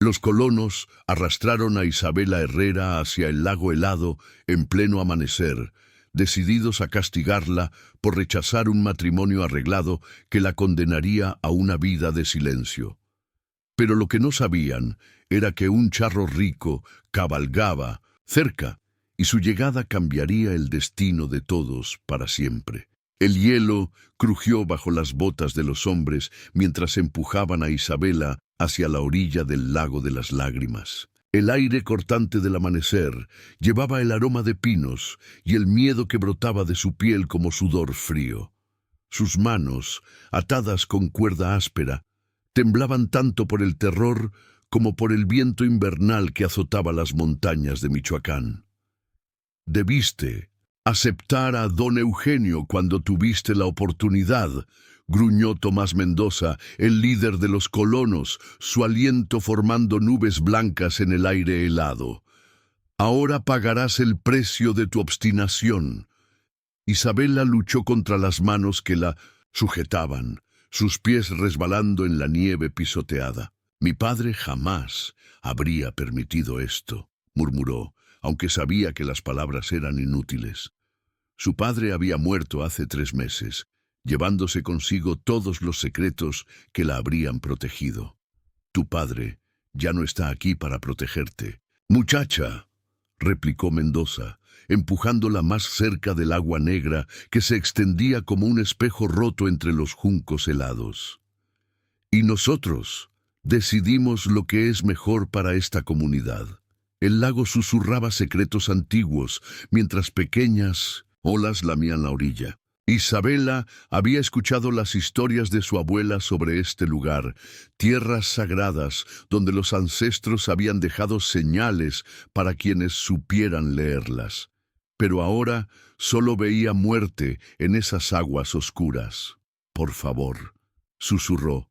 Los colonos arrastraron a Isabela Herrera hacia el lago helado en pleno amanecer, decididos a castigarla por rechazar un matrimonio arreglado que la condenaría a una vida de silencio. Pero lo que no sabían era que un charro rico cabalgaba cerca y su llegada cambiaría el destino de todos para siempre. El hielo crujió bajo las botas de los hombres mientras empujaban a Isabela hacia la orilla del lago de las lágrimas. El aire cortante del amanecer llevaba el aroma de pinos y el miedo que brotaba de su piel como sudor frío. Sus manos, atadas con cuerda áspera, temblaban tanto por el terror como por el viento invernal que azotaba las montañas de Michoacán. «Debiste aceptar a don Eugenio cuando tuviste la oportunidad», gruñó Tomás Mendoza, el líder de los colonos, su aliento formando nubes blancas en el aire helado. «Ahora pagarás el precio de tu obstinación». Isabela luchó contra las manos que la sujetaban, sus pies resbalando en la nieve pisoteada. «Mi padre jamás habría permitido esto», murmuró, aunque sabía que las palabras eran inútiles. Su padre había muerto hace 3 meses, llevándose consigo todos los secretos que la habrían protegido. «Tu padre ya no está aquí para protegerte». «Muchacha», replicó Mendoza, empujándola más cerca del agua negra que se extendía como un espejo roto entre los juncos helados. «Y nosotros decidimos lo que es mejor para esta comunidad». El lago susurraba secretos antiguos, mientras pequeñas olas lamían la orilla. Isabela había escuchado las historias de su abuela sobre este lugar, tierras sagradas donde los ancestros habían dejado señales para quienes supieran leerlas. Pero ahora solo veía muerte en esas aguas oscuras. «Por favor», susurró,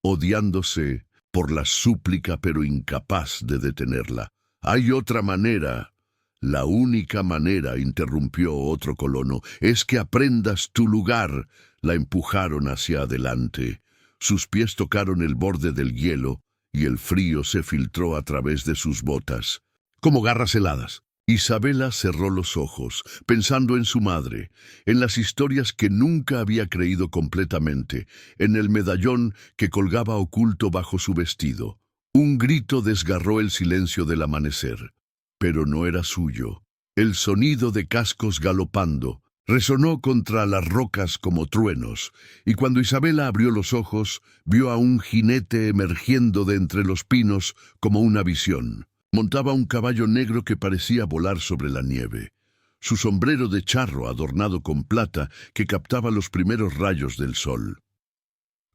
odiándose por la súplica pero incapaz de detenerla. «Hay otra manera». «La única manera», interrumpió otro colono, «es que aprendas tu lugar». La empujaron hacia adelante. Sus pies tocaron el borde del hielo y el frío se filtró a través de sus botas, como garras heladas. Isabela cerró los ojos, pensando en su madre, en las historias que nunca había creído completamente, en el medallón que colgaba oculto bajo su vestido. Un grito desgarró el silencio del amanecer. Pero no era suyo. El sonido de cascos galopando resonó contra las rocas como truenos, y cuando Isabela abrió los ojos, vio a un jinete emergiendo de entre los pinos como una visión. Montaba un caballo negro que parecía volar sobre la nieve. Su sombrero de charro adornado con plata que captaba los primeros rayos del sol.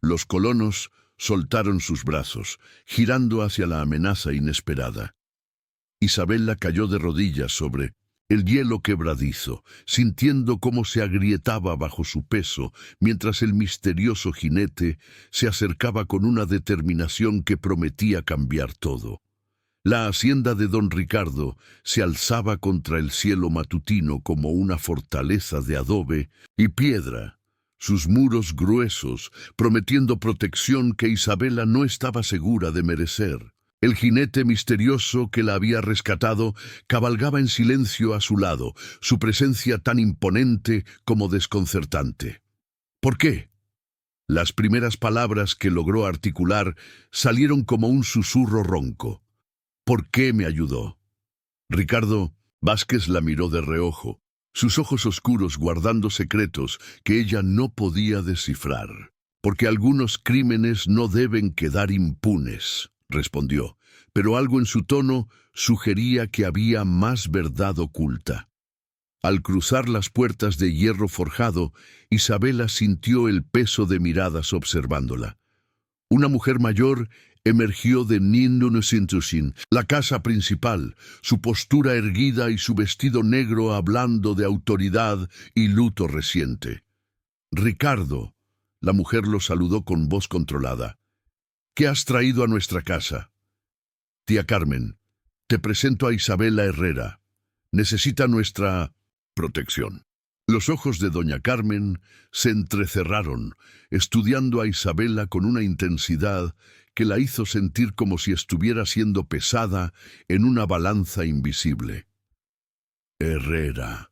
Los colonos soltaron sus brazos, girando hacia la amenaza inesperada. Isabela cayó de rodillas sobre el hielo quebradizo, sintiendo cómo se agrietaba bajo su peso, mientras el misterioso jinete se acercaba con una determinación que prometía cambiar todo. La hacienda de don Ricardo se alzaba contra el cielo matutino como una fortaleza de adobe y piedra, sus muros gruesos, prometiendo protección que Isabela no estaba segura de merecer. El jinete misterioso que la había rescatado cabalgaba en silencio a su lado, su presencia tan imponente como desconcertante. «¿Por qué?». Las primeras palabras que logró articular salieron como un susurro ronco. «¿Por qué me ayudó?». Ricardo Vázquez la miró de reojo, sus ojos oscuros guardando secretos que ella no podía descifrar. «Porque algunos crímenes no deben quedar impunes», respondió, pero algo en su tono sugería que había más verdad oculta. Al cruzar las puertas de hierro forjado, Isabela sintió el peso de miradas observándola. Una mujer mayor emergió de Nindunusintusin, la casa principal, su postura erguida y su vestido negro hablando de autoridad y luto reciente. «Ricardo», la mujer lo saludó con voz controlada. «¿Qué has traído a nuestra casa?». «Tía Carmen, te presento a Isabela Herrera. Necesita nuestra protección». Los ojos de doña Carmen se entrecerraron, estudiando a Isabela con una intensidad que la hizo sentir como si estuviera siendo pesada en una balanza invisible. Herrera,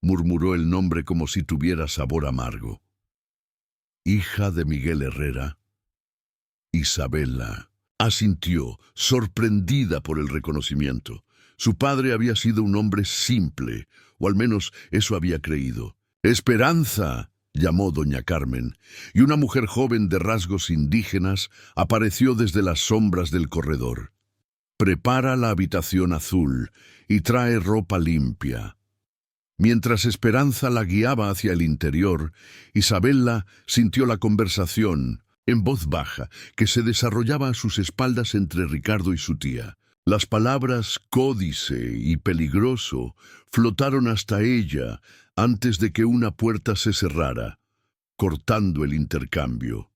murmuró el nombre como si tuviera sabor amargo. Hija de Miguel Herrera. Isabela asintió, sorprendida por el reconocimiento. Su padre había sido un hombre simple, o al menos eso había creído. «Esperanza», llamó doña Carmen, y una mujer joven de rasgos indígenas apareció desde las sombras del corredor. «Prepara la habitación azul y trae ropa limpia». Mientras Esperanza la guiaba hacia el interior, Isabela sintió la conversación, en voz baja, que se desarrollaba a sus espaldas entre Ricardo y su tía. Las palabras códice y peligroso flotaron hasta ella antes de que una puerta se cerrara, cortando el intercambio.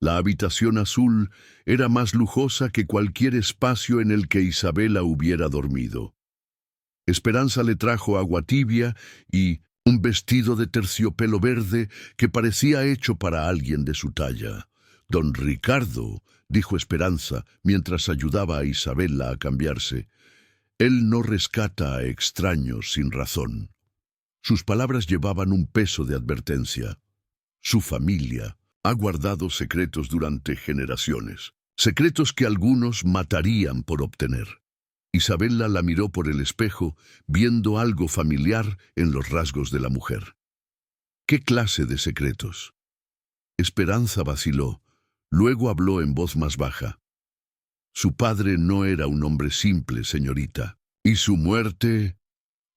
La habitación azul era más lujosa que cualquier espacio en el que Isabela hubiera dormido. Esperanza le trajo agua tibia y un vestido de terciopelo verde que parecía hecho para alguien de su talla. «Don Ricardo», dijo Esperanza mientras ayudaba a Isabela a cambiarse, «él no rescata a extraños sin razón». Sus palabras llevaban un peso de advertencia. Su familia ha guardado secretos durante generaciones, secretos que algunos matarían por obtener. Isabela la miró por el espejo, viendo algo familiar en los rasgos de la mujer. ¿Qué clase de secretos? Esperanza vaciló, luego habló en voz más baja. Su padre no era un hombre simple, señorita, y su muerte...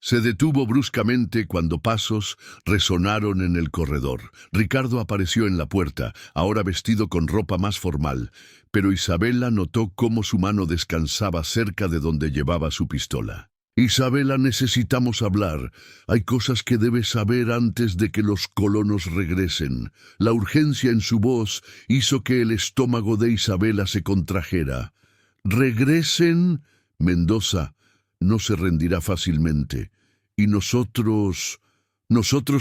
Se detuvo bruscamente cuando pasos resonaron en el corredor. Ricardo apareció en la puerta, ahora vestido con ropa más formal, pero Isabela notó cómo su mano descansaba cerca de donde llevaba su pistola. «Isabela, necesitamos hablar. Hay cosas que debes saber antes de que los colonos regresen». La urgencia en su voz hizo que el estómago de Isabela se contrajera. «¿Regresen?» Mendoza no se rendirá fácilmente. Y nosotros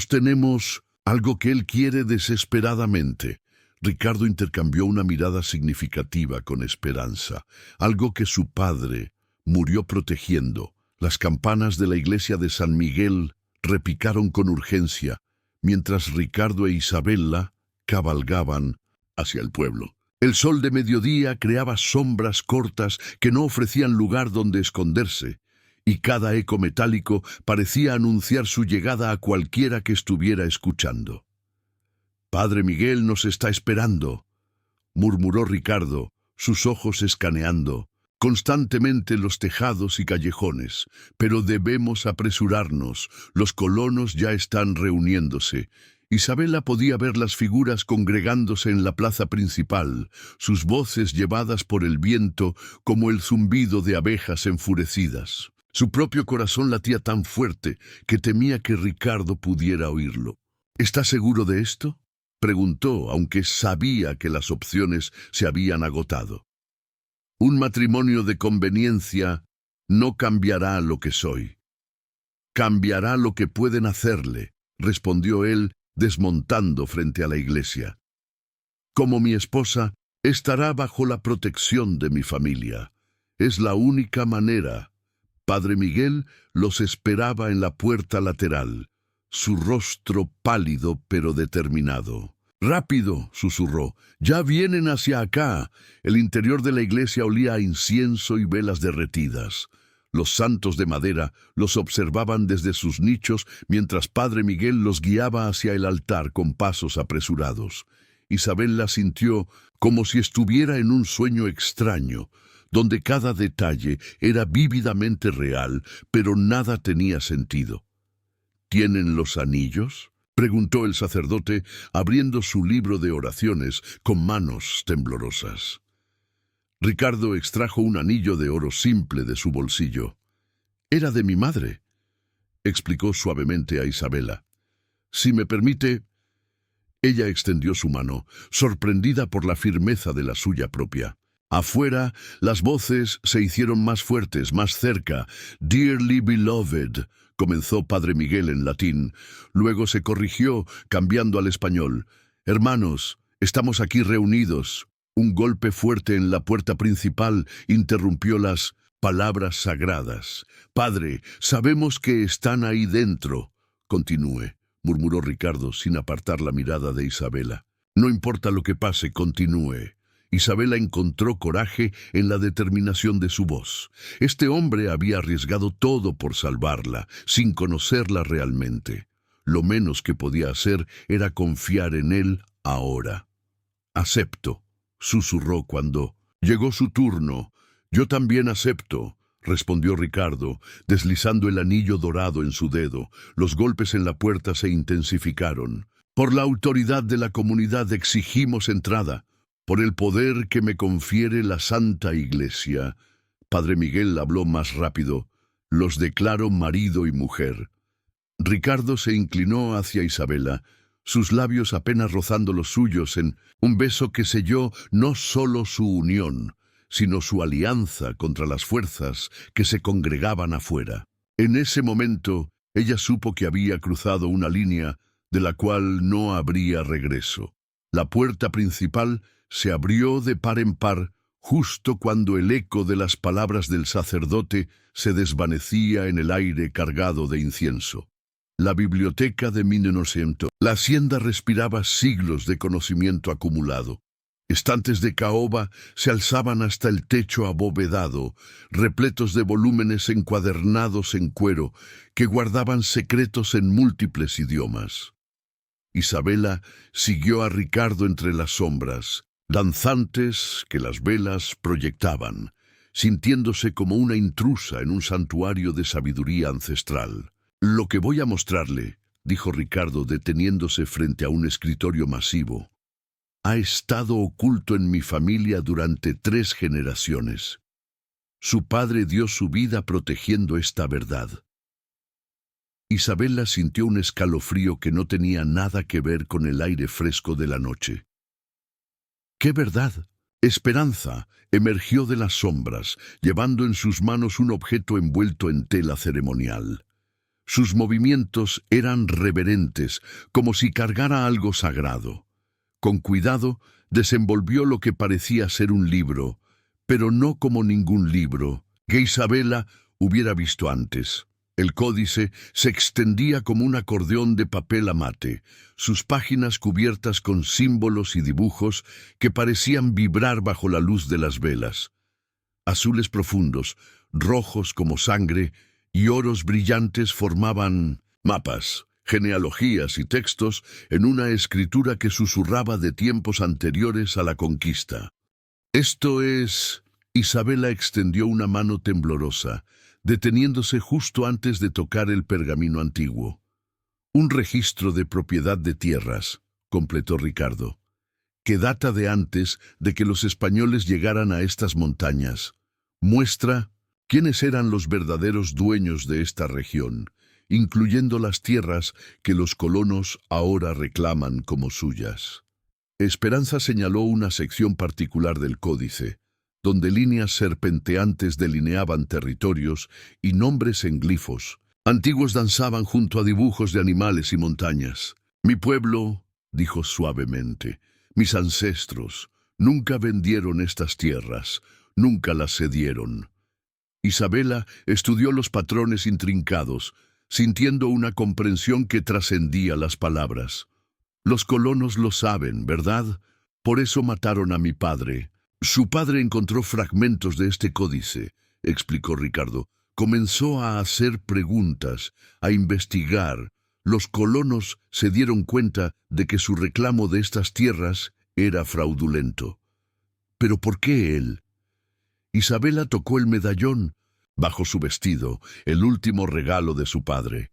tenemos algo que él quiere desesperadamente. Ricardo intercambió una mirada significativa con Esperanza, algo que su padre murió protegiendo. Las campanas de la iglesia de San Miguel repicaron con urgencia, mientras Ricardo e Isabela cabalgaban hacia el pueblo. El sol de mediodía creaba sombras cortas que no ofrecían lugar donde esconderse, y cada eco metálico parecía anunciar su llegada a cualquiera que estuviera escuchando. «Padre Miguel nos está esperando», murmuró Ricardo, sus ojos escaneando constantemente los tejados y callejones. «Pero debemos apresurarnos, los colonos ya están reuniéndose». Isabela podía ver las figuras congregándose en la plaza principal, sus voces llevadas por el viento como el zumbido de abejas enfurecidas. Su propio corazón latía tan fuerte que temía que Ricardo pudiera oírlo. «¿Está seguro de esto?», preguntó, aunque sabía que las opciones se habían agotado. «Un matrimonio de conveniencia no cambiará lo que soy. Cambiará lo que pueden hacerle», respondió él, desmontando frente a la iglesia. «Como mi esposa, estará bajo la protección de mi familia. Es la única manera». Padre Miguel los esperaba en la puerta lateral, su rostro pálido pero determinado. «Rápido», susurró, «ya vienen hacia acá». El interior de la iglesia olía a incienso y velas derretidas. Los santos de madera los observaban desde sus nichos mientras Padre Miguel los guiaba hacia el altar con pasos apresurados. Isabela sintió como si estuviera en un sueño extraño, donde cada detalle era vívidamente real, pero nada tenía sentido. «¿Tienen los anillos?», preguntó el sacerdote, abriendo su libro de oraciones con manos temblorosas. Ricardo extrajo un anillo de oro simple de su bolsillo. «Era de mi madre», explicó suavemente a Isabela. «Si me permite...» Ella extendió su mano, sorprendida por la firmeza de la suya propia. Afuera, las voces se hicieron más fuertes, más cerca. «Dearly beloved», comenzó Padre Miguel en latín. Luego se corrigió, cambiando al español. «Hermanos, estamos aquí reunidos». Un golpe fuerte en la puerta principal interrumpió las palabras sagradas. «Padre, sabemos que están ahí dentro». «Continúe», murmuró Ricardo sin apartar la mirada de Isabela. «No importa lo que pase, continúe». Isabela encontró coraje en la determinación de su voz. Este hombre había arriesgado todo por salvarla, sin conocerla realmente. Lo menos que podía hacer era confiar en él ahora. «Acepto», susurró cuando llegó su turno. «Yo también acepto», respondió Ricardo, deslizando el anillo dorado en su dedo. Los golpes en la puerta se intensificaron. «Por la autoridad de la comunidad exigimos entrada. Por el poder que me confiere la Santa Iglesia». Padre Miguel habló más rápido. «Los declaro marido y mujer». Ricardo se inclinó hacia Isabela, sus labios apenas rozando los suyos en un beso que selló no solo su unión, sino su alianza contra las fuerzas que se congregaban afuera. En ese momento, ella supo que había cruzado una línea de la cual no habría regreso. La puerta principal se abrió de par en par justo cuando el eco de las palabras del sacerdote se desvanecía en el aire cargado de incienso. La biblioteca de Minenocento. La hacienda respiraba siglos de conocimiento acumulado. Estantes de caoba se alzaban hasta el techo abovedado, repletos de volúmenes encuadernados en cuero que guardaban secretos en múltiples idiomas. Isabela siguió a Ricardo entre las sombras, danzantes que las velas proyectaban, sintiéndose como una intrusa en un santuario de sabiduría ancestral. «Lo que voy a mostrarle», dijo Ricardo deteniéndose frente a un escritorio masivo, «ha estado oculto en mi familia durante 3 generaciones. Su padre dio su vida protegiendo esta verdad». Isabela sintió un escalofrío que no tenía nada que ver con el aire fresco de la noche. «¿Qué verdad?» Esperanza emergió de las sombras, llevando en sus manos un objeto envuelto en tela ceremonial. Sus movimientos eran reverentes, como si cargara algo sagrado. Con cuidado, desenvolvió lo que parecía ser un libro, pero no como ningún libro que Isabela hubiera visto antes. El códice se extendía como un acordeón de papel amate, sus páginas cubiertas con símbolos y dibujos que parecían vibrar bajo la luz de las velas. Azules profundos, rojos como sangre, y oros brillantes formaban mapas, genealogías y textos en una escritura que susurraba de tiempos anteriores a la conquista. «Esto es...» Isabela extendió una mano temblorosa, deteniéndose justo antes de tocar el pergamino antiguo. «Un registro de propiedad de tierras», completó Ricardo, «que data de antes de que los españoles llegaran a estas montañas. Muestra quiénes eran los verdaderos dueños de esta región, incluyendo las tierras que los colonos ahora reclaman como suyas». Esperanza señaló una sección particular del códice, donde líneas serpenteantes delineaban territorios y nombres en glifos. Antiguos danzaban junto a dibujos de animales y montañas. «Mi pueblo», dijo suavemente, «mis ancestros, nunca vendieron estas tierras, nunca las cedieron». Isabela estudió los patrones intrincados, sintiendo una comprensión que trascendía las palabras. «Los colonos lo saben, ¿verdad? Por eso mataron a mi padre». «Su padre encontró fragmentos de este códice», explicó Ricardo. «Comenzó a hacer preguntas, a investigar. Los colonos se dieron cuenta de que su reclamo de estas tierras era fraudulento». «¿Pero por qué él?» Isabela tocó el medallón bajo su vestido, el último regalo de su padre.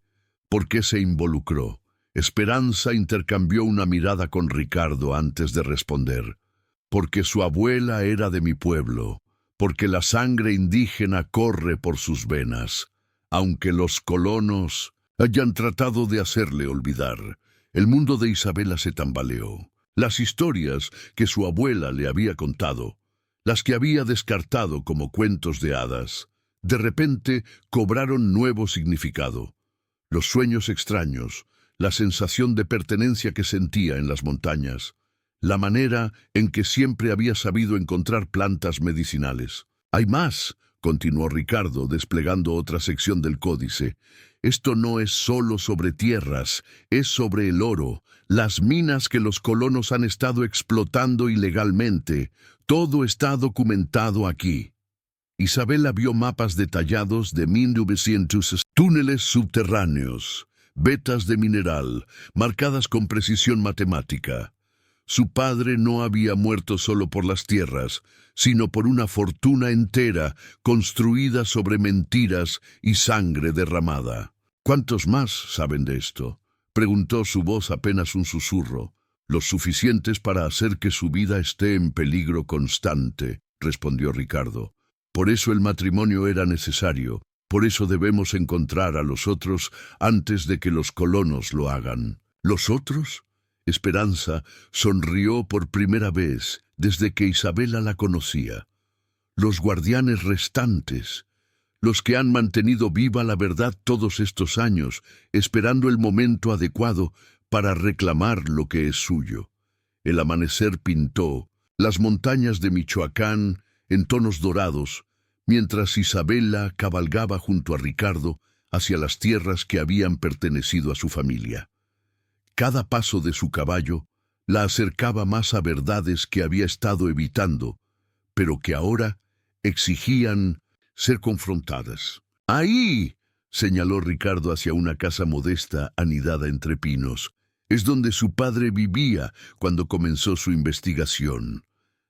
¿Por qué se involucró? Esperanza intercambió una mirada con Ricardo antes de responder. «Porque su abuela era de mi pueblo, porque la sangre indígena corre por sus venas, aunque los colonos hayan tratado de hacerle olvidar». El mundo de Isabela se tambaleó. Las historias que su abuela le había contado, las que había descartado como cuentos de hadas, de repente cobraron nuevo significado. Los sueños extraños, la sensación de pertenencia que sentía en las montañas, la manera en que siempre había sabido encontrar plantas medicinales. «Hay más», continuó Ricardo, desplegando otra sección del códice. «Esto no es solo sobre tierras, es sobre el oro, las minas que los colonos han estado explotando ilegalmente. Todo está documentado aquí». Isabela vio mapas detallados de 1900 túneles subterráneos, vetas de mineral, marcadas con precisión matemática. Su padre no había muerto solo por las tierras, sino por una fortuna entera construida sobre mentiras y sangre derramada. «¿Cuántos más saben de esto?», preguntó, su voz apenas un susurro. «Los suficientes para hacer que su vida esté en peligro constante», respondió Ricardo. «Por eso el matrimonio era necesario, por eso debemos encontrar a los otros antes de que los colonos lo hagan». «¿Los otros?». Esperanza sonrió por primera vez desde que Isabela la conocía. «Los guardianes restantes, los que han mantenido viva la verdad todos estos años, esperando el momento adecuado para reclamar lo que es suyo». El amanecer pintó las montañas de Michoacán en tonos dorados, mientras Isabela cabalgaba junto a Ricardo hacia las tierras que habían pertenecido a su familia. Cada paso de su caballo la acercaba más a verdades que había estado evitando, pero que ahora exigían ser confrontadas. «Ahí», señaló Ricardo hacia una casa modesta anidada entre pinos. «Es donde su padre vivía cuando comenzó su investigación».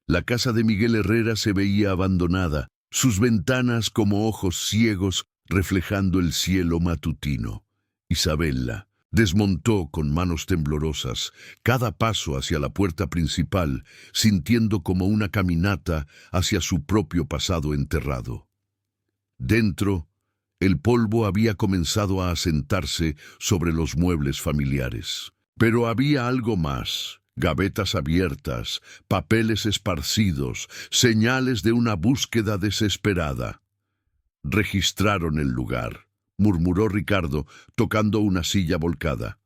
La casa de Miguel Herrera se veía abandonada, sus ventanas como ojos ciegos reflejando el cielo matutino. Isabela desmontó con manos temblorosas cada paso hacia la puerta principal, sintiendo como una caminata hacia su propio pasado enterrado. Dentro, el polvo había comenzado a asentarse sobre los muebles familiares. Pero había algo más: gavetas abiertas, papeles esparcidos, señales de una búsqueda desesperada. «Registraron el lugar», murmuró Ricardo, tocando una silla volcada.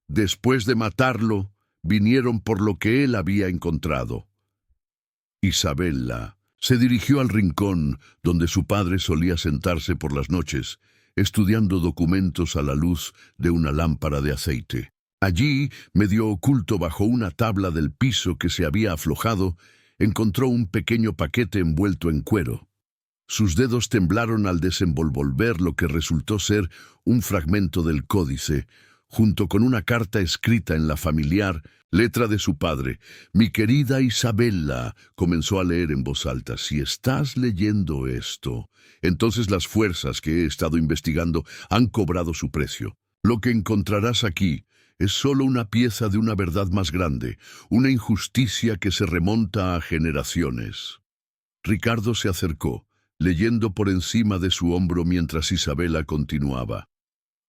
«Después de matarlo, vinieron por lo que él había encontrado». Isabela se dirigió al rincón donde su padre solía sentarse por las noches, estudiando documentos a la luz de una lámpara de aceite. Allí, medio oculto bajo una tabla del piso que se había aflojado, encontró un pequeño paquete envuelto en cuero. Sus dedos temblaron al desenvolver lo que resultó ser un fragmento del códice, junto con una carta escrita en la familiar letra de su padre. «Mi querida Isabela», comenzó a leer en voz alta, «si estás leyendo esto, entonces las fuerzas que he estado investigando han cobrado su precio. Lo que encontrarás aquí es solo una pieza de una verdad más grande, una injusticia que se remonta a generaciones». Ricardo se acercó, leyendo por encima de su hombro mientras Isabela continuaba.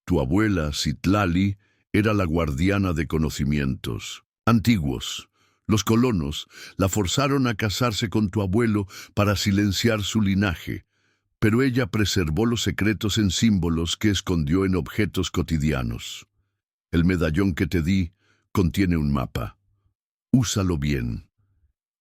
«Tu abuela, Citlali, era la guardiana de conocimientos antiguos. Los colonos la forzaron a casarse con tu abuelo para silenciar su linaje, pero ella preservó los secretos en símbolos que escondió en objetos cotidianos. El medallón que te di contiene un mapa. Úsalo bien».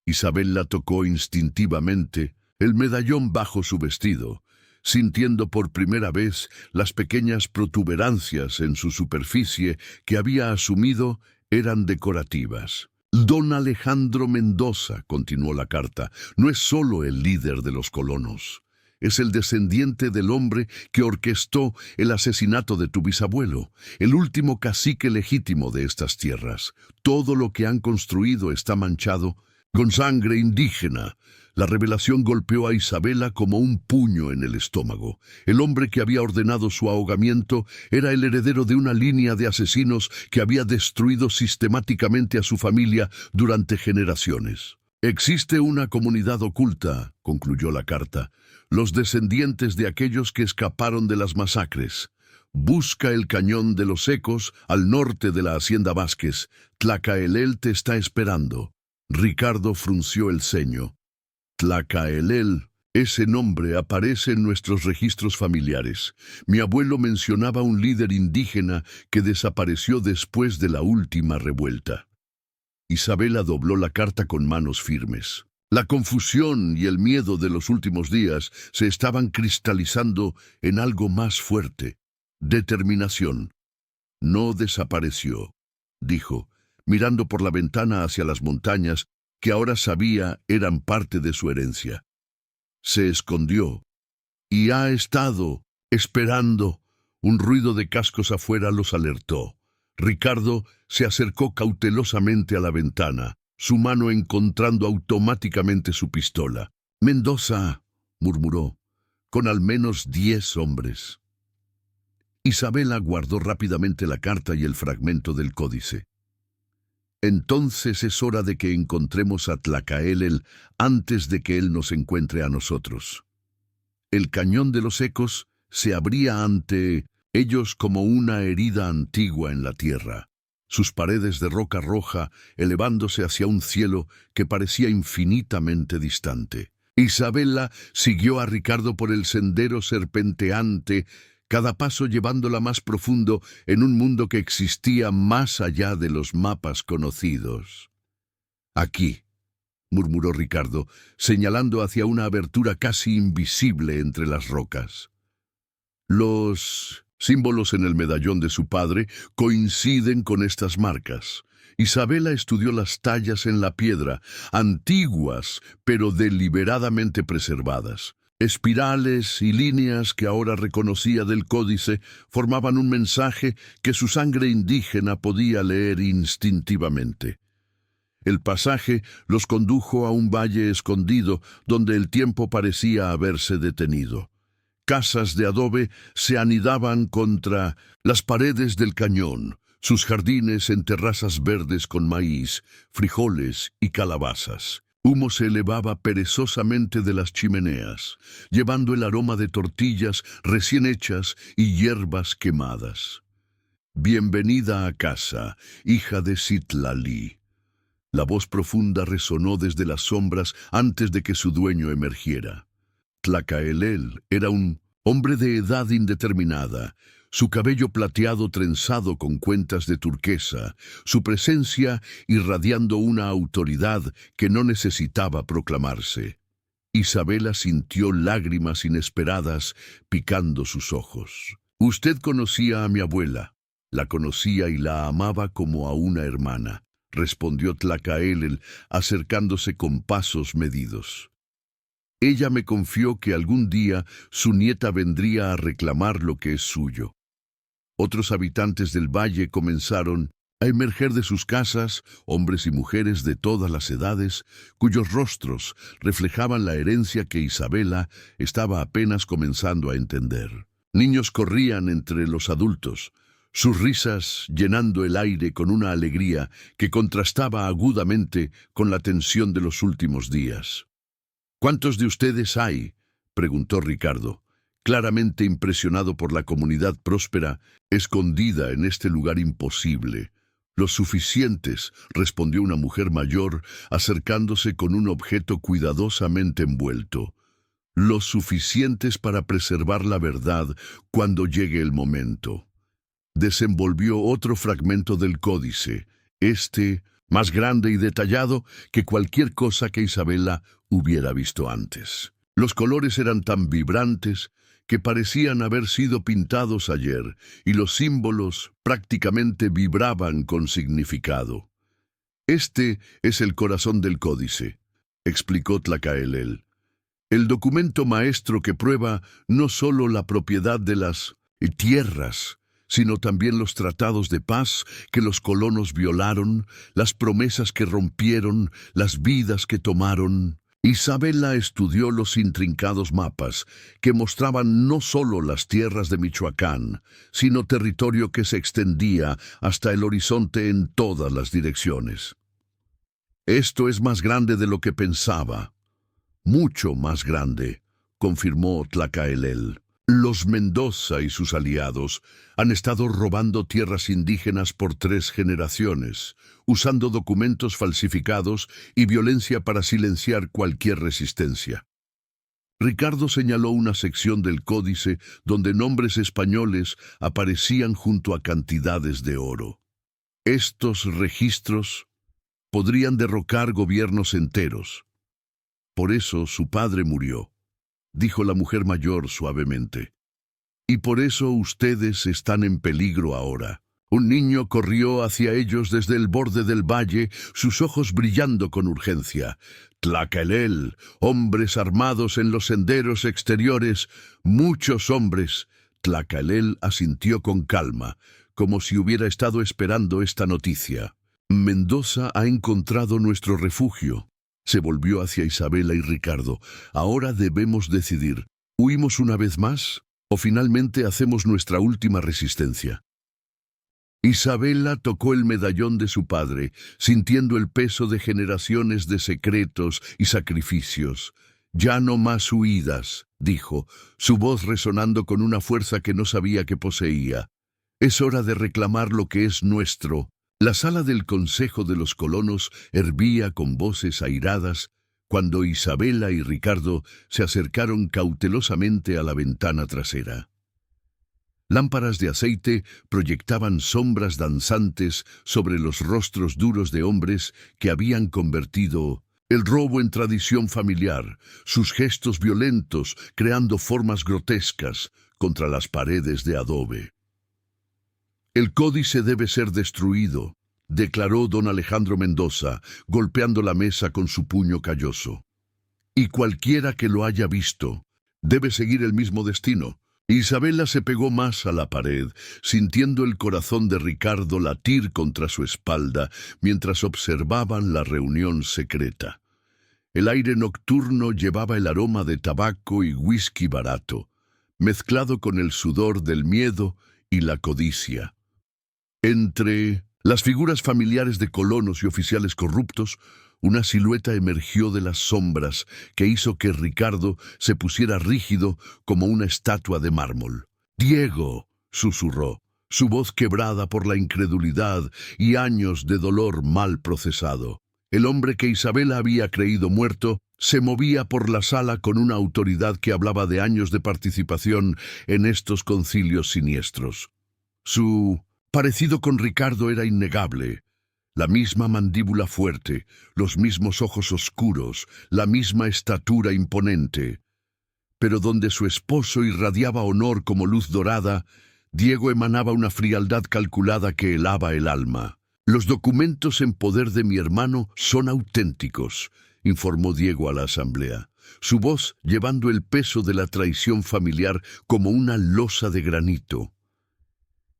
Isabela tocó instintivamente el medallón bajo su vestido, sintiendo por primera vez las pequeñas protuberancias en su superficie que había asumido eran decorativas. «Don Alejandro Mendoza», continuó la carta, «no es solo el líder de los colonos. Es el descendiente del hombre que orquestó el asesinato de tu bisabuelo, el último cacique legítimo de estas tierras. Todo lo que han construido está manchado con sangre indígena». La revelación golpeó a Isabela como un puño en el estómago. El hombre que había ordenado su ahogamiento era el heredero de una línea de asesinos que había destruido sistemáticamente a su familia durante generaciones. «Existe una comunidad oculta», concluyó la carta, «los descendientes de aquellos que escaparon de las masacres. Busca el cañón de los Ecos al norte de la hacienda Vázquez. Tlacaelel te está esperando». Ricardo frunció el ceño. Tlacaelel, ese nombre aparece en nuestros registros familiares. Mi abuelo mencionaba un líder indígena que desapareció después de la última revuelta. Isabela dobló la carta con manos firmes. La confusión y el miedo de los últimos días se estaban cristalizando en algo más fuerte: determinación. No desapareció, dijo, mirando por la ventana hacia las montañas que ahora sabía eran parte de su herencia. Se escondió y ha estado esperando. Un ruido de cascos afuera los alertó. Ricardo se acercó cautelosamente a la ventana, su mano encontrando automáticamente su pistola. «Mendoza», murmuró, «con al menos 10 hombres». Isabela guardó rápidamente la carta y el fragmento del códice. «Entonces es hora de que encontremos a Tlacaelel antes de que él nos encuentre a nosotros». El cañón de los ecos se abría ante ellos como una herida antigua en la tierra, sus paredes de roca roja elevándose hacia un cielo que parecía infinitamente distante. Isabela siguió a Ricardo por el sendero serpenteante, cada paso llevándola más profundo en un mundo que existía más allá de los mapas conocidos. «Aquí», murmuró Ricardo, señalando hacia una abertura casi invisible entre las rocas. Los símbolos en el medallón de su padre coinciden con estas marcas. Isabela estudió las tallas en la piedra, antiguas pero deliberadamente preservadas. Espirales y líneas que ahora reconocía del códice formaban un mensaje que su sangre indígena podía leer instintivamente. El pasaje los condujo a un valle escondido donde el tiempo parecía haberse detenido. Casas de adobe se anidaban contra las paredes del cañón, sus jardines en terrazas verdes con maíz, frijoles y calabazas. Humo se elevaba perezosamente de las chimeneas, llevando el aroma de tortillas recién hechas y hierbas quemadas. «Bienvenida a casa, hija de Citlali». La voz profunda resonó desde las sombras antes de que su dueño emergiera. Tlacaelel era un hombre de edad indeterminada, su cabello plateado trenzado con cuentas de turquesa, su presencia irradiando una autoridad que no necesitaba proclamarse. Isabela sintió lágrimas inesperadas picando sus ojos. «Usted conocía a mi abuela». «La conocía y la amaba como a una hermana», respondió Tlacaelel, acercándose con pasos medidos. «Ella me confió que algún día su nieta vendría a reclamar lo que es suyo». Otros habitantes del valle comenzaron a emerger de sus casas, hombres y mujeres de todas las edades, cuyos rostros reflejaban la herencia que Isabela estaba apenas comenzando a entender. Niños corrían entre los adultos, sus risas llenando el aire con una alegría que contrastaba agudamente con la tensión de los últimos días. «¿Cuántos de ustedes hay?», preguntó Ricardo, claramente impresionado por la comunidad próspera, escondida en este lugar imposible. «Los suficientes», respondió una mujer mayor, acercándose con un objeto cuidadosamente envuelto. «Los suficientes para preservar la verdad cuando llegue el momento». Desenvolvió otro fragmento del códice, más grande y detallado que cualquier cosa que Isabela hubiera visto antes. Los colores eran tan vibrantes que parecían haber sido pintados ayer, y los símbolos prácticamente vibraban con significado. «Este es el corazón del códice», explicó Tlacaelel. «El documento maestro que prueba no solo la propiedad de las tierras, sino también los tratados de paz que los colonos violaron, las promesas que rompieron, las vidas que tomaron». Isabela estudió los intrincados mapas que mostraban no solo las tierras de Michoacán, sino territorio que se extendía hasta el horizonte en todas las direcciones. «Esto es más grande de lo que pensaba». «Mucho más grande», confirmó Tlacaelel. «Los Mendoza y sus aliados han estado robando tierras indígenas por 3 generaciones, usando documentos falsificados y violencia para silenciar cualquier resistencia». Ricardo señaló una sección del códice donde nombres españoles aparecían junto a cantidades de oro. «Estos registros podrían derrocar gobiernos enteros. Por eso su padre murió, dijo la mujer mayor suavemente. Y por eso ustedes están en peligro ahora. Un niño corrió hacia ellos desde el borde del valle, sus ojos brillando con urgencia. Tlacaelel, hombres armados en los senderos exteriores, muchos hombres. Tlacaelel asintió con calma, como si hubiera estado esperando esta noticia. Mendoza ha encontrado nuestro refugio. Se volvió hacia Isabela y Ricardo. Ahora debemos decidir. ¿Huimos una vez más o finalmente hacemos nuestra última resistencia? Isabela tocó el medallón de su padre, sintiendo el peso de generaciones de secretos y sacrificios. «Ya no más huidas», dijo, su voz resonando con una fuerza que no sabía que poseía. «Es hora de reclamar lo que es nuestro». La sala del Consejo de los Colonos hervía con voces airadas cuando Isabela y Ricardo se acercaron cautelosamente a la ventana trasera. Lámparas de aceite proyectaban sombras danzantes sobre los rostros duros de hombres que habían convertido el robo en tradición familiar, sus gestos violentos creando formas grotescas contra las paredes de adobe. «El códice debe ser destruido», declaró don Alejandro Mendoza, golpeando la mesa con su puño calloso. «Y cualquiera que lo haya visto debe seguir el mismo destino». Isabela se pegó más a la pared, sintiendo el corazón de Ricardo latir contra su espalda mientras observaban la reunión secreta. El aire nocturno llevaba el aroma de tabaco y whisky barato, mezclado con el sudor del miedo y la codicia. Entre las figuras familiares de colonos y oficiales corruptos, una silueta emergió de las sombras que hizo que Ricardo se pusiera rígido como una estatua de mármol. «Diego», susurró, su voz quebrada por la incredulidad y años de dolor mal procesado. El hombre que Isabela había creído muerto se movía por la sala con una autoridad que hablaba de años de participación en estos concilios siniestros. Su parecido con Ricardo era innegable. La misma mandíbula fuerte, los mismos ojos oscuros, la misma estatura imponente. Pero donde su esposo irradiaba honor como luz dorada, Diego emanaba una frialdad calculada que helaba el alma. «Los documentos en poder de mi hermano son auténticos», informó Diego a la asamblea, su voz llevando el peso de la traición familiar como una losa de granito.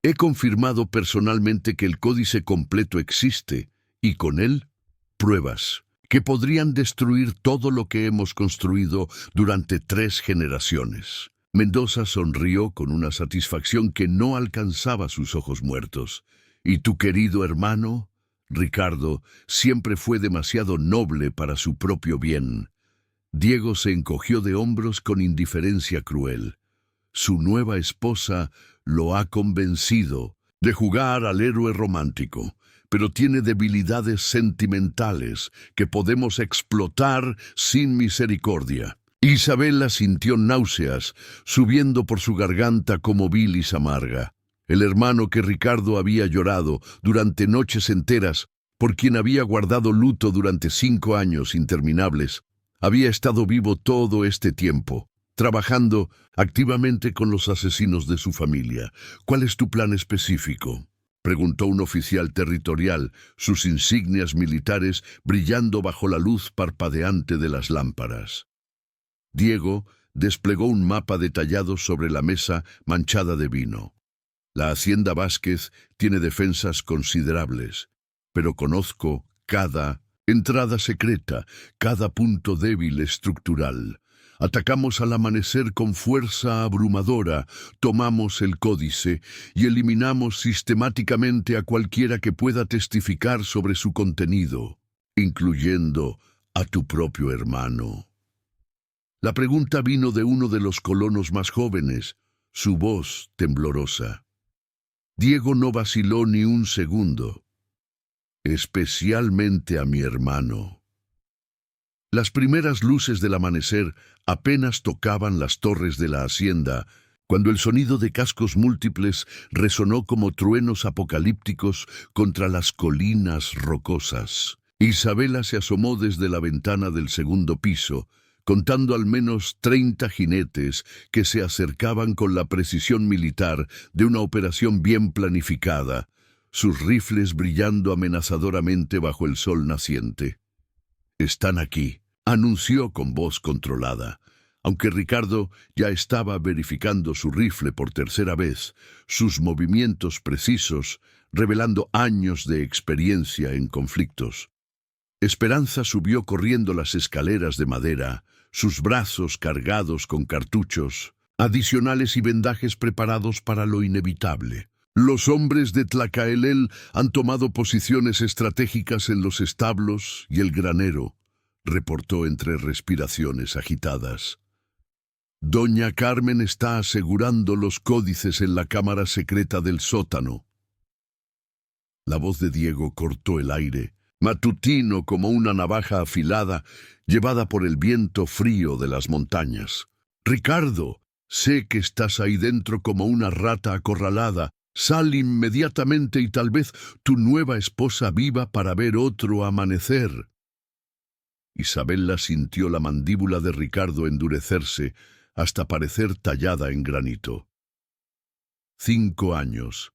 «He confirmado personalmente que el códice completo existe, y con él, pruebas que podrían destruir todo lo que hemos construido durante 3 generaciones». Mendoza sonrió con una satisfacción que no alcanzaba sus ojos muertos. «¿Y tu querido hermano?» Ricardo siempre fue demasiado noble para su propio bien. Diego se encogió de hombros con indiferencia cruel. Su nueva esposa lo ha convencido de jugar al héroe romántico, pero tiene debilidades sentimentales que podemos explotar sin misericordia. Isabela sintió náuseas subiendo por su garganta como bilis amarga. El hermano que Ricardo había llorado durante noches enteras, por quien había guardado luto durante 5 años interminables, había estado vivo todo este tiempo, trabajando activamente con los asesinos de su familia. «¿Cuál es tu plan específico?», preguntó un oficial territorial, sus insignias militares brillando bajo la luz parpadeante de las lámparas. Diego desplegó un mapa detallado sobre la mesa manchada de vino. «La hacienda Vázquez tiene defensas considerables, pero conozco cada entrada secreta, cada punto débil estructural. Atacamos al amanecer con fuerza abrumadora, tomamos el códice y eliminamos sistemáticamente a cualquiera que pueda testificar sobre su contenido, incluyendo a tu propio hermano». La pregunta vino de uno de los colonos más jóvenes, su voz temblorosa. Diego no vaciló ni un segundo. «Especialmente a mi hermano». Las primeras luces del amanecer apenas tocaban las torres de la hacienda, cuando el sonido de cascos múltiples resonó como truenos apocalípticos contra las colinas rocosas. Isabela se asomó desde la ventana del segundo piso, contando al menos 30 jinetes que se acercaban con la precisión militar de una operación bien planificada, sus rifles brillando amenazadoramente bajo el sol naciente. «Están aquí», anunció con voz controlada. Aunque Ricardo ya estaba verificando su rifle por tercera vez, sus movimientos precisos, revelando años de experiencia en conflictos. Esperanza subió corriendo las escaleras de madera, sus brazos cargados con cartuchos, adicionales y vendajes preparados para lo inevitable. Los hombres de Tlacaelel han tomado posiciones estratégicas en los establos y el granero, reportó entre respiraciones agitadas. Doña Carmen está asegurando los códices en la cámara secreta del sótano. La voz de Diego cortó el aire, matutino como una navaja afilada llevada por el viento frío de las montañas. «Ricardo, sé que estás ahí dentro como una rata acorralada. Sal inmediatamente y tal vez tu nueva esposa viva para ver otro amanecer». Isabela sintió la mandíbula de Ricardo endurecerse hasta parecer tallada en granito. 5 años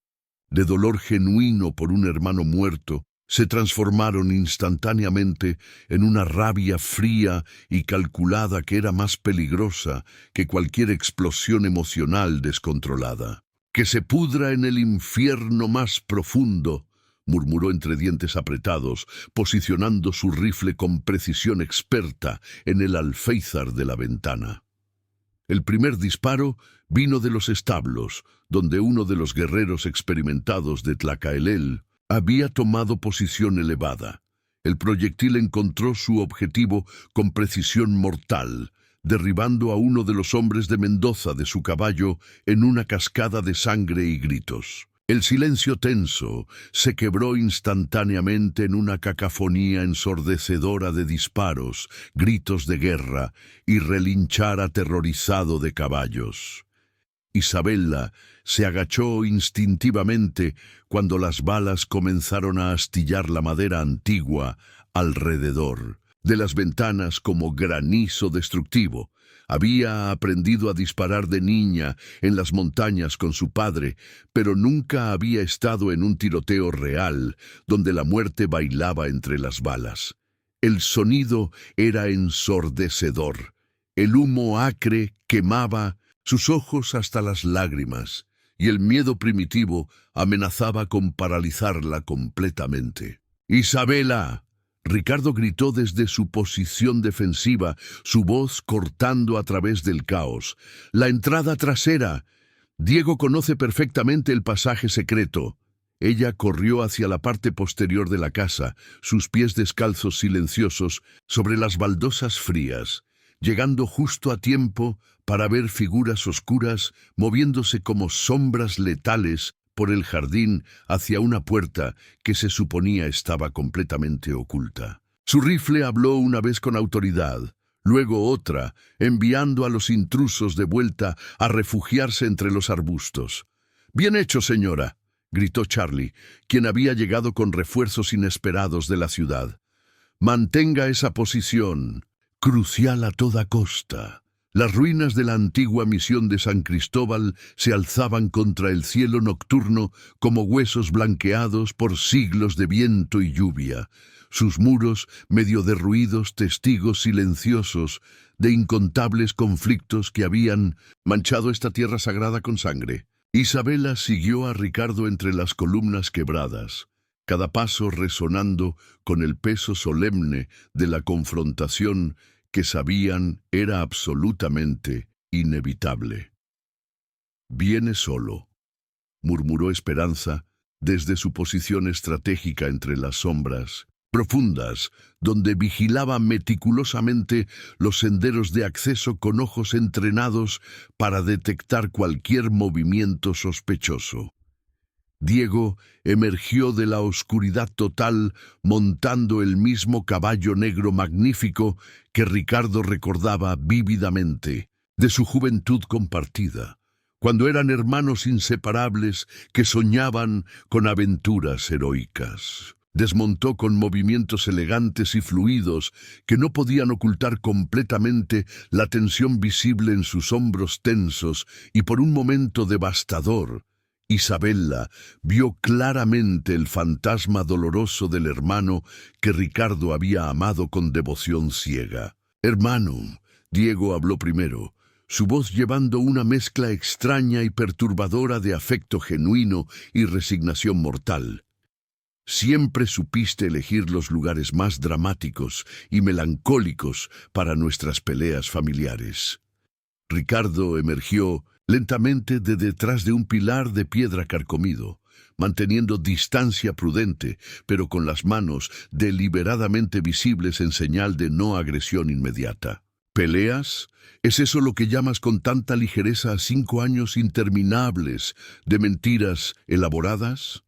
de dolor genuino por un hermano muerto se transformaron instantáneamente en una rabia fría y calculada que era más peligrosa que cualquier explosión emocional descontrolada. «Que se pudra en el infierno más profundo», murmuró entre dientes apretados, posicionando su rifle con precisión experta en el alféizar de la ventana. El primer disparo vino de los establos, donde uno de los guerreros experimentados de Tlacaelel había tomado posición elevada. El proyectil encontró su objetivo con precisión mortal, derribando a uno de los hombres de Mendoza de su caballo en una cascada de sangre y gritos. El silencio tenso se quebró instantáneamente en una cacofonía ensordecedora de disparos, gritos de guerra y relinchar aterrorizado de caballos. Isabela se agachó instintivamente cuando las balas comenzaron a astillar la madera antigua alrededor de las ventanas como granizo destructivo. Había aprendido a disparar de niña en las montañas con su padre, pero nunca había estado en un tiroteo real, donde la muerte bailaba entre las balas. El sonido era ensordecedor. El humo acre quemaba sus ojos hasta las lágrimas, y el miedo primitivo amenazaba con paralizarla completamente. «¡Isabela!», Ricardo gritó desde su posición defensiva, su voz cortando a través del caos. «¡La entrada trasera! Diego conoce perfectamente el pasaje secreto». Ella corrió hacia la parte posterior de la casa, sus pies descalzos silenciosos sobre las baldosas frías, llegando justo a tiempo para ver figuras oscuras moviéndose como sombras letales por el jardín hacia una puerta que se suponía estaba completamente oculta. Su rifle habló una vez con autoridad, luego otra, enviando a los intrusos de vuelta a refugiarse entre los arbustos. «Bien hecho, señora», gritó Charlie, quien había llegado con refuerzos inesperados de la ciudad. «Mantenga esa posición, crucial a toda costa». Las ruinas de la antigua misión de San Cristóbal se alzaban contra el cielo nocturno como huesos blanqueados por siglos de viento y lluvia. Sus muros, medio derruidos, testigos silenciosos de incontables conflictos que habían manchado esta tierra sagrada con sangre. Isabela siguió a Ricardo entre las columnas quebradas, cada paso resonando con el peso solemne de la confrontación que sabían era absolutamente inevitable. «Viene solo», murmuró Esperanza desde su posición estratégica entre las sombras profundas, donde vigilaba meticulosamente los senderos de acceso con ojos entrenados para detectar cualquier movimiento sospechoso. Diego emergió de la oscuridad total montando el mismo caballo negro magnífico que Ricardo recordaba vívidamente de su juventud compartida, cuando eran hermanos inseparables que soñaban con aventuras heroicas. Desmontó con movimientos elegantes y fluidos que no podían ocultar completamente la tensión visible en sus hombros tensos, y por un momento devastador, Isabella vio claramente el fantasma doloroso del hermano que Ricardo había amado con devoción ciega. «Hermano», Diego habló primero, su voz llevando una mezcla extraña y perturbadora de afecto genuino y resignación mortal. «Siempre supiste elegir los lugares más dramáticos y melancólicos para nuestras peleas familiares». Ricardo emergió lentamente de detrás de un pilar de piedra carcomido, manteniendo distancia prudente, pero con las manos deliberadamente visibles en señal de no agresión inmediata. «¿Peleas? ¿Es eso lo que llamas con tanta ligereza a 5 años interminables de mentiras elaboradas?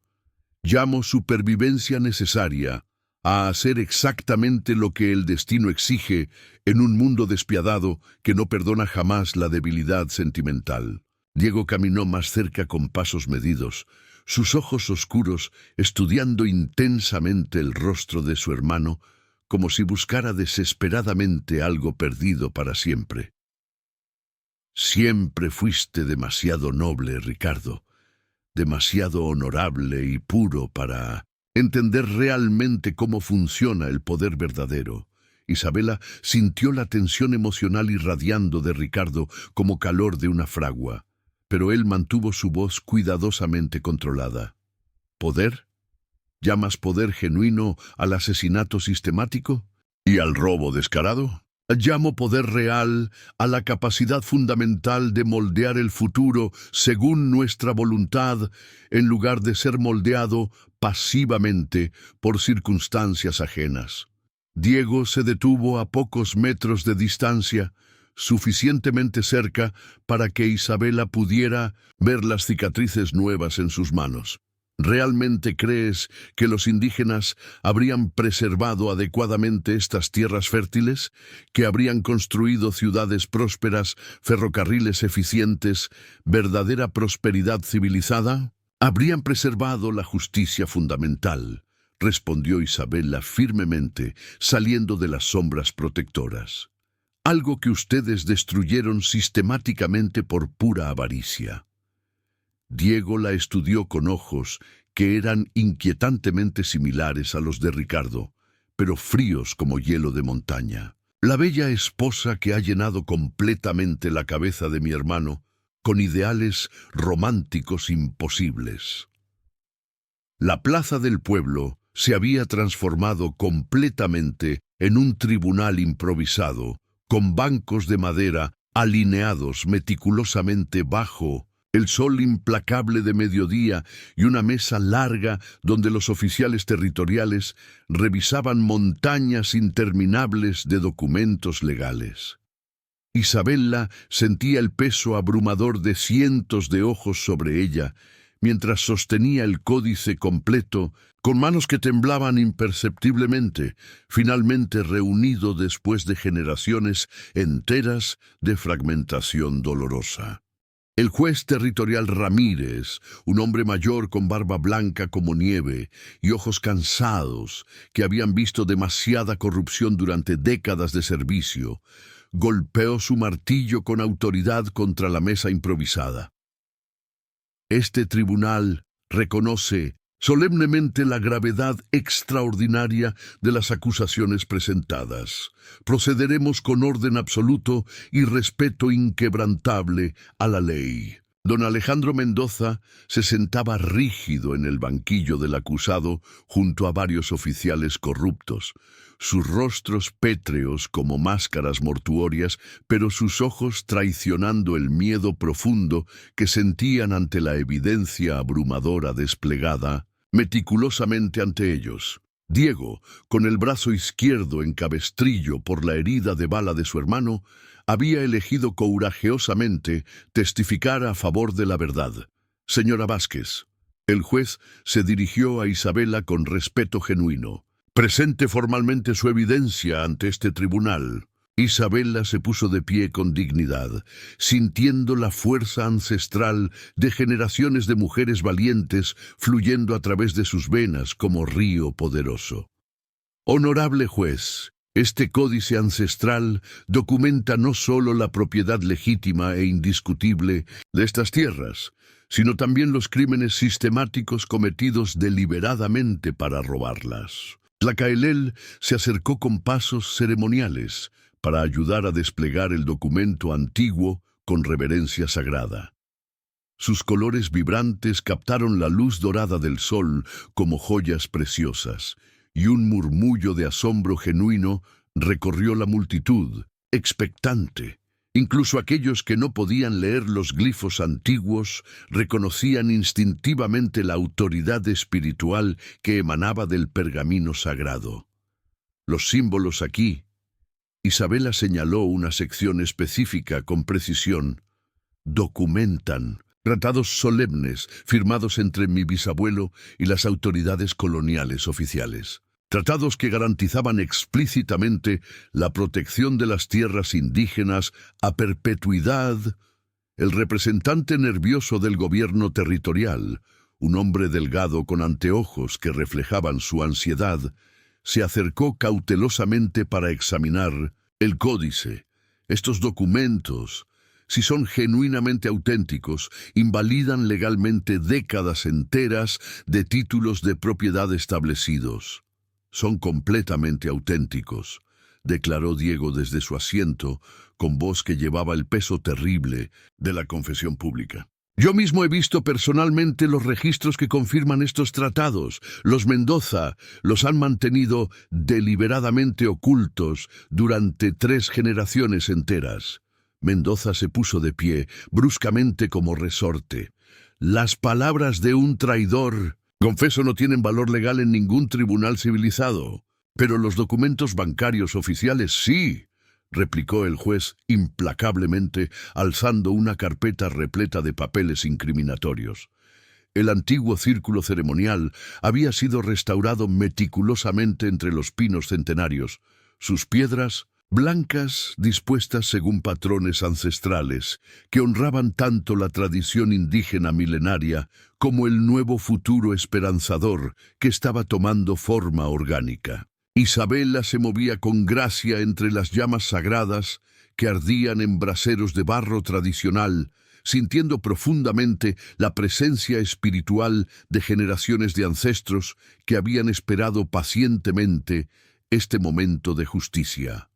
Llamo supervivencia necesaria a hacer exactamente lo que el destino exige en un mundo despiadado que no perdona jamás la debilidad sentimental». Diego caminó más cerca con pasos medidos, sus ojos oscuros estudiando intensamente el rostro de su hermano, como si buscara desesperadamente algo perdido para siempre. «Siempre fuiste demasiado noble, Ricardo, demasiado honorable y puro para entender realmente cómo funciona el poder verdadero». Isabella sintió la tensión emocional irradiando de Ricardo como calor de una fragua, pero él mantuvo su voz cuidadosamente controlada. «¿Poder? ¿Llamas poder genuino al asesinato sistemático? ¿Y al robo descarado? Llamo poder real a la capacidad fundamental de moldear el futuro según nuestra voluntad, en lugar de ser moldeado pasivamente por circunstancias ajenas». Diego se detuvo a pocos metros de distancia, suficientemente cerca para que Isabella pudiera ver las cicatrices nuevas en sus manos. ¿Realmente crees que los indígenas habrían preservado adecuadamente estas tierras fértiles? ¿Que habrían construido ciudades prósperas, ferrocarriles eficientes, verdadera prosperidad civilizada? ¿Habrían preservado la justicia fundamental?, respondió Isabella firmemente, saliendo de las sombras protectoras. «Algo que ustedes destruyeron sistemáticamente por pura avaricia». Diego la estudió con ojos que eran inquietantemente similares a los de Ricardo, pero fríos como hielo de montaña. «La bella esposa que ha llenado completamente la cabeza de mi hermano con ideales románticos imposibles». La plaza del pueblo se había transformado completamente en un tribunal improvisado, con bancos de madera alineados meticulosamente bajo el sol implacable de mediodía y una mesa larga donde los oficiales territoriales revisaban montañas interminables de documentos legales. Isabella sentía el peso abrumador de cientos de ojos sobre ella, mientras sostenía el códice completo, con manos que temblaban imperceptiblemente, finalmente reunido después de generaciones enteras de fragmentación dolorosa. El juez territorial Ramírez, un hombre mayor con barba blanca como nieve y ojos cansados, que habían visto demasiada corrupción durante décadas de servicio, golpeó su martillo con autoridad contra la mesa improvisada. «Este tribunal reconoce solemnemente la gravedad extraordinaria de las acusaciones presentadas. Procederemos con orden absoluto y respeto inquebrantable a la ley». Don Alejandro Mendoza se sentaba rígido en el banquillo del acusado junto a varios oficiales corruptos, sus rostros pétreos como máscaras mortuorias, pero sus ojos traicionando el miedo profundo que sentían ante la evidencia abrumadora desplegada meticulosamente ante ellos. Diego, con el brazo izquierdo en cabestrillo por la herida de bala de su hermano, había elegido courajeosamente testificar a favor de la verdad. «Señora Vázquez». El juez se dirigió a Isabella con respeto genuino. «Presente formalmente su evidencia ante este tribunal». Isabela se puso de pie con dignidad, sintiendo la fuerza ancestral de generaciones de mujeres valientes fluyendo a través de sus venas como río poderoso. Honorable juez, este códice ancestral documenta no solo la propiedad legítima e indiscutible de estas tierras, sino también los crímenes sistemáticos cometidos deliberadamente para robarlas. Tlacaelel se acercó con pasos ceremoniales para ayudar a desplegar el documento antiguo con reverencia sagrada. Sus colores vibrantes captaron la luz dorada del sol como joyas preciosas, y un murmullo de asombro genuino recorrió la multitud, expectante. Incluso aquellos que no podían leer los glifos antiguos reconocían instintivamente la autoridad espiritual que emanaba del pergamino sagrado. Los símbolos aquí. Isabela señaló una sección específica con precisión. Documentan tratados solemnes firmados entre mi bisabuelo y las autoridades coloniales oficiales. Tratados que garantizaban explícitamente la protección de las tierras indígenas a perpetuidad. El representante nervioso del gobierno territorial, un hombre delgado con anteojos que reflejaban su ansiedad, se acercó cautelosamente para examinar el códice. Estos documentos, si son genuinamente auténticos, invalidan legalmente décadas enteras de títulos de propiedad establecidos. Son completamente auténticos, declaró Diego desde su asiento, con voz que llevaba el peso terrible de la confesión pública. Yo mismo he visto personalmente los registros que confirman estos tratados. Los Mendoza los han mantenido deliberadamente ocultos durante 3 generaciones enteras. Mendoza se puso de pie, bruscamente como resorte. Las palabras de un traidor, confeso, no tienen valor legal en ningún tribunal civilizado, pero los documentos bancarios oficiales sí, replicó el juez implacablemente, alzando una carpeta repleta de papeles incriminatorios. El antiguo círculo ceremonial había sido restaurado meticulosamente entre los pinos centenarios, sus piedras blancas dispuestas según patrones ancestrales que honraban tanto la tradición indígena milenaria como el nuevo futuro esperanzador que estaba tomando forma orgánica. Isabela se movía con gracia entre las llamas sagradas que ardían en braseros de barro tradicional, sintiendo profundamente la presencia espiritual de generaciones de ancestros que habían esperado pacientemente este momento de justicia.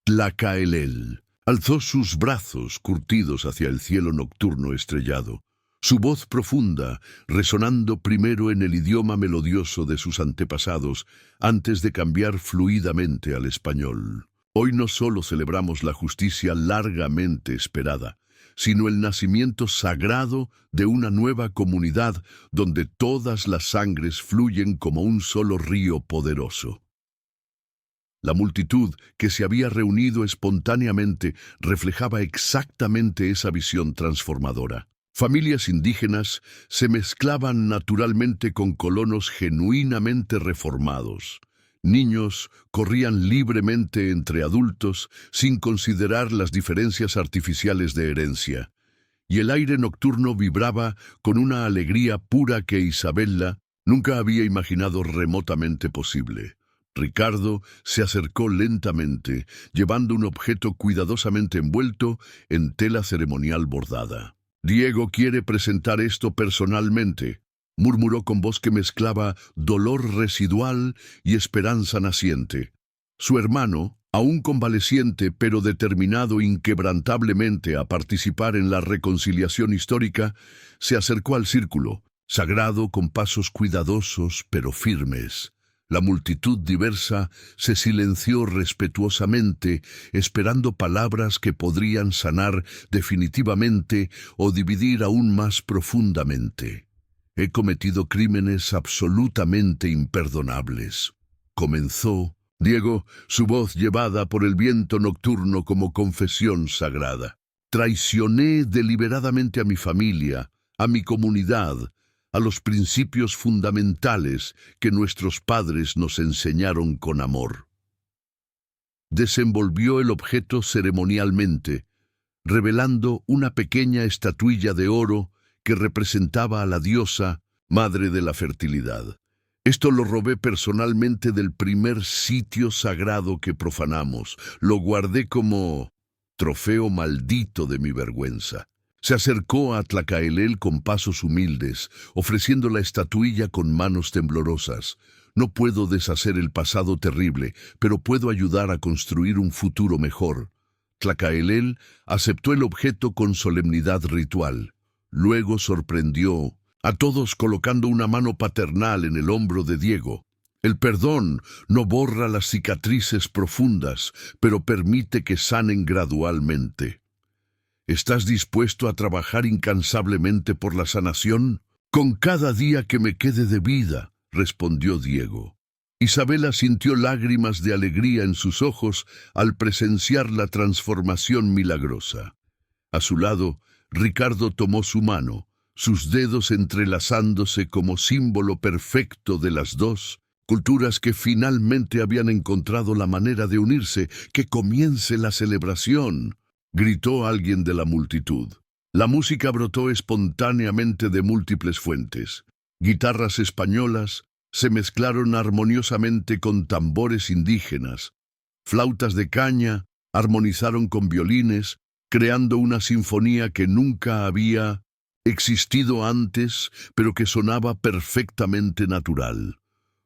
Tlacaelel alzó sus brazos curtidos hacia el cielo nocturno estrellado, su voz profunda resonando primero en el idioma melodioso de sus antepasados antes de cambiar fluidamente al español. Hoy no solo celebramos la justicia largamente esperada, sino el nacimiento sagrado de una nueva comunidad donde todas las sangres fluyen como un solo río poderoso. La multitud que se había reunido espontáneamente reflejaba exactamente esa visión transformadora. Familias indígenas se mezclaban naturalmente con colonos genuinamente reformados. Niños corrían libremente entre adultos sin considerar las diferencias artificiales de herencia. Y el aire nocturno vibraba con una alegría pura que Isabela nunca había imaginado remotamente posible. Ricardo se acercó lentamente, llevando un objeto cuidadosamente envuelto en tela ceremonial bordada. «Diego quiere presentar esto personalmente», murmuró con voz que mezclaba dolor residual y esperanza naciente. Su hermano, aún convaleciente pero determinado inquebrantablemente a participar en la reconciliación histórica, se acercó al círculo, sagrado con pasos cuidadosos pero firmes. La multitud diversa se silenció respetuosamente, esperando palabras que podrían sanar definitivamente o dividir aún más profundamente. «He cometido crímenes absolutamente imperdonables», comenzó Diego, su voz llevada por el viento nocturno como confesión sagrada. «Traicioné deliberadamente a mi familia, a mi comunidad, a los principios fundamentales que nuestros padres nos enseñaron con amor». Desenvolvió el objeto ceremonialmente, revelando una pequeña estatuilla de oro que representaba a la diosa, madre de la fertilidad. Esto lo robé personalmente del primer sitio sagrado que profanamos. Lo guardé como trofeo maldito de mi vergüenza. Se acercó a Tlacaelel con pasos humildes, ofreciendo la estatuilla con manos temblorosas. No puedo deshacer el pasado terrible, pero puedo ayudar a construir un futuro mejor. Tlacaelel aceptó el objeto con solemnidad ritual. Luego sorprendió a todos colocando una mano paternal en el hombro de Diego. El perdón no borra las cicatrices profundas, pero permite que sanen gradualmente. ¿Estás dispuesto a trabajar incansablemente por la sanación? Con cada día que me quede de vida, respondió Diego. Isabela sintió lágrimas de alegría en sus ojos al presenciar la transformación milagrosa. A su lado, Ricardo tomó su mano, sus dedos entrelazándose como símbolo perfecto de las dos culturas que finalmente habían encontrado la manera de unirse. «¡Que comience la celebración!», gritó alguien de la multitud. La música brotó espontáneamente de múltiples fuentes. Guitarras españolas se mezclaron armoniosamente con tambores indígenas. Flautas de caña armonizaron con violines, creando una sinfonía que nunca había existido antes, pero que sonaba perfectamente natural.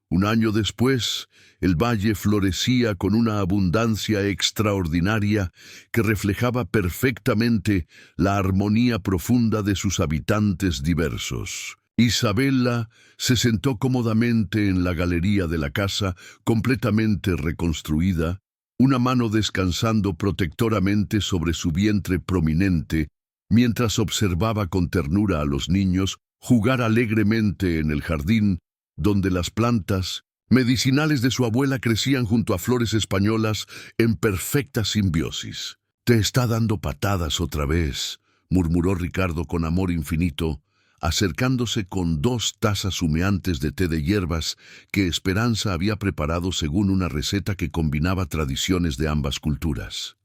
Un año después, el valle florecía con una abundancia extraordinaria que reflejaba perfectamente la armonía profunda de sus habitantes diversos. Isabela se sentó cómodamente en la galería de la casa, completamente reconstruida, una mano descansando protectoramente sobre su vientre prominente, mientras observaba con ternura a los niños jugar alegremente en el jardín, donde las plantas medicinales de su abuela crecían junto a flores españolas en perfecta simbiosis. «Te está dando patadas otra vez», murmuró Ricardo con amor infinito, acercándose con 2 tazas humeantes de té de hierbas que Esperanza había preparado según una receta que combinaba tradiciones de ambas culturas.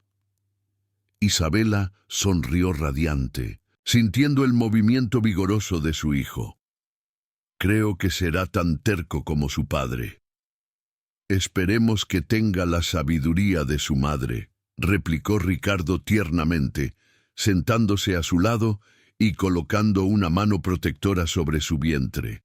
Isabela sonrió radiante, sintiendo el movimiento vigoroso de su hijo. «Creo que será tan terco como su padre». «Esperemos que tenga la sabiduría de su madre», replicó Ricardo tiernamente, sentándose a su lado y colocando una mano protectora sobre su vientre.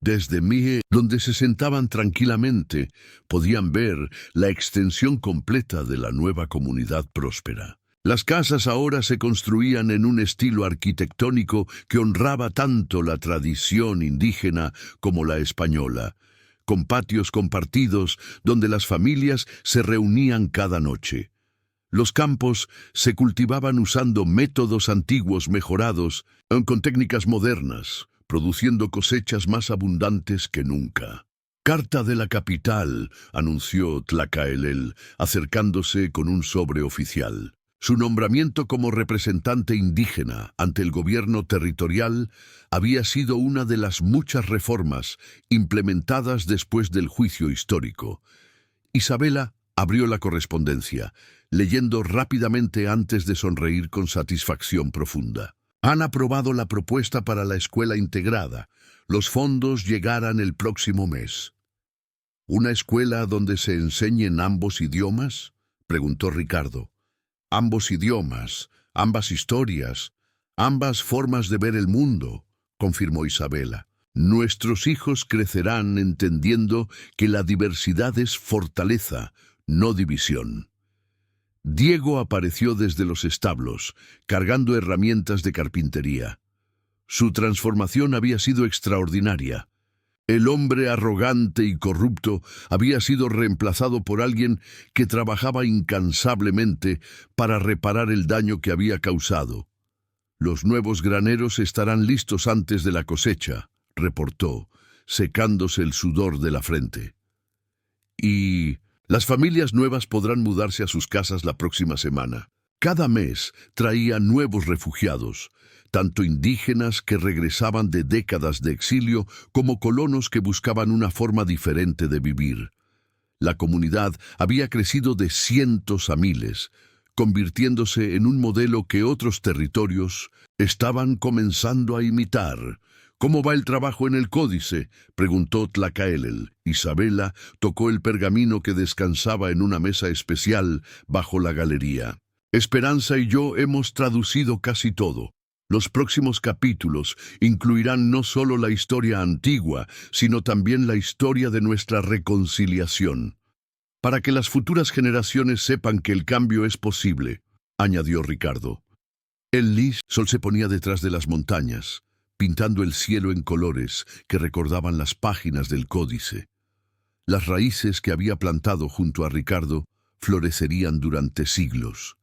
Desde Mie, donde se sentaban tranquilamente, podían ver la extensión completa de la nueva comunidad próspera. Las casas ahora se construían en un estilo arquitectónico que honraba tanto la tradición indígena como la española, con patios compartidos donde las familias se reunían cada noche. Los campos se cultivaban usando métodos antiguos mejorados con técnicas modernas, produciendo cosechas más abundantes que nunca. «Carta de la capital», anunció Tlacaelel, acercándose con un sobre oficial. Su nombramiento como representante indígena ante el gobierno territorial había sido una de las muchas reformas implementadas después del juicio histórico. Isabela abrió la correspondencia, leyendo rápidamente antes de sonreír con satisfacción profunda. «Han aprobado la propuesta para la escuela integrada. Los fondos llegarán el próximo mes». «¿Una escuela donde se enseñen ambos idiomas?», preguntó Ricardo. «Ambos idiomas, ambas historias, ambas formas de ver el mundo», confirmó Isabela. «Nuestros hijos crecerán entendiendo que la diversidad es fortaleza, no división». Diego apareció desde los establos, cargando herramientas de carpintería. Su transformación había sido extraordinaria. El hombre arrogante y corrupto había sido reemplazado por alguien que trabajaba incansablemente para reparar el daño que había causado. «Los nuevos graneros estarán listos antes de la cosecha», reportó, secándose el sudor de la frente. «Y las familias nuevas podrán mudarse a sus casas la próxima semana». Cada mes traía nuevos refugiados, tanto indígenas que regresaban de décadas de exilio como colonos que buscaban una forma diferente de vivir. La comunidad había crecido de cientos a miles, convirtiéndose en un modelo que otros territorios estaban comenzando a imitar. «¿Cómo va el trabajo en el códice?», preguntó Tlacaelel. Isabela tocó el pergamino que descansaba en una mesa especial bajo la galería. «Esperanza y yo hemos traducido casi todo. Los próximos capítulos incluirán no solo la historia antigua, sino también la historia de nuestra reconciliación. Para que las futuras generaciones sepan que el cambio es posible», añadió Ricardo. El sol se ponía detrás de las montañas, pintando el cielo en colores que recordaban las páginas del códice. Las raíces que había plantado junto a Ricardo florecerían durante siglos.